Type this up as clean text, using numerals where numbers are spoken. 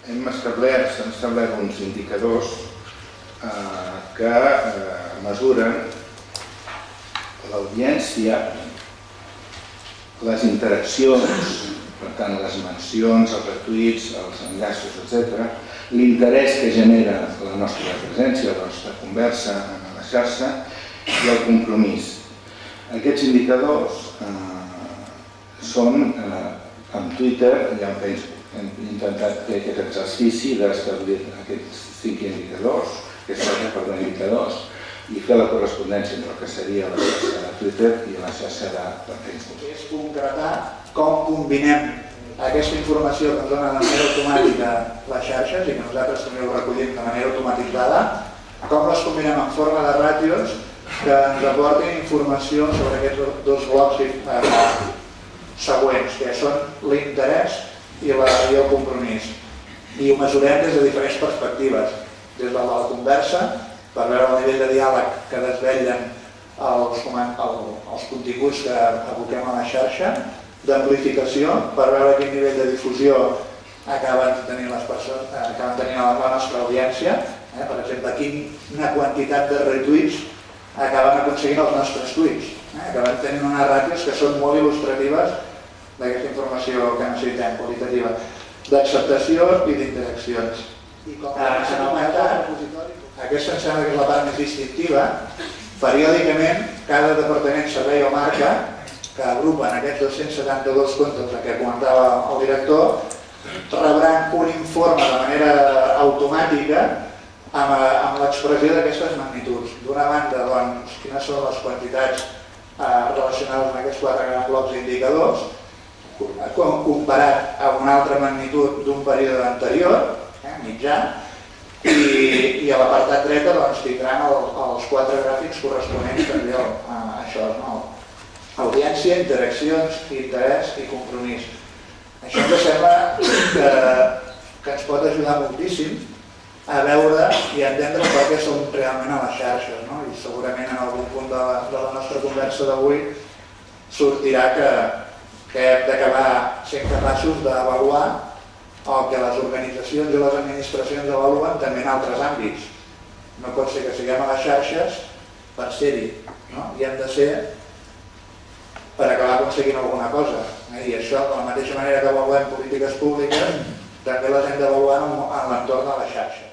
s'han establert uns indicadors que mesuren l'audiència, les interaccions, per tant, les mencions, els retuits, els enllaços, etc., l'interès que genera la nostra presència, la nostra conversa en la xarxa i el compromís. Aquests indicadors són en Twitter i en Facebook. Hem intentat fer aquest exercici d'establir aquests 5 indicadors, indicadors, i fer la correspondència entre el que seria la xarxa de Twitter i la xarxa de Facebook. És concretar com combinem aquesta informació que ens dona de manera automàtica les xarxes i que nosaltres també ho recollim de manera automatitzada, com les combinem en forma de ràtios que ens aportin informació sobre aquests dos blocs següents, que són l'interès i el compromís. I ho mesurem des de diferents perspectives, des de la conversa, per veure el nivell de diàleg que desvetllen els continguts que aboquem a la xarxa, d'amplificació, per veure quin nivell de difusió acaben tenint la nostra audiència, per exemple, quina quantitat de retuits acaben aconseguint els nostres tuits. Acaben tenint unes ràtios que són molt il·lustratives d'aquesta informació que necessitem, qualitativa, d'acceptació i d'interaccions. En el mercat, aquesta em sembla que és la part més distintiva, periòdicament cada departament, servei o marca que agrupen aquests 272 comptes que comentava el director rebran un informe de manera automàtica amb l'expressió d'aquestes magnituds. D'una banda, doncs, quines són les quantitats relacionades amb aquests 4 grans blocs d'indicadors, comparat amb una altra magnitud d'un període anterior, mitjà, i a l'apartat dreta tindran els 4 gràfics corresponents també a això, audiència, interaccions, interès i compromís. Això ens sembla que ens pot ajudar moltíssim a veure i a entendre per què som realment a les xarxes, i segurament en algun punt de la nostra conversa d'avui sortirà que hem d'acabar sent capaços d'avaluar el que les organitzacions i les administracions avaluen també en altres àmbits. No pot ser que siguem a les xarxes per ser-hi, i hem de ser per acabar aconseguint alguna cosa. I això, de la mateixa manera que avaluem polítiques públiques, també les hem d'avaluar en l'entorn de les xarxes.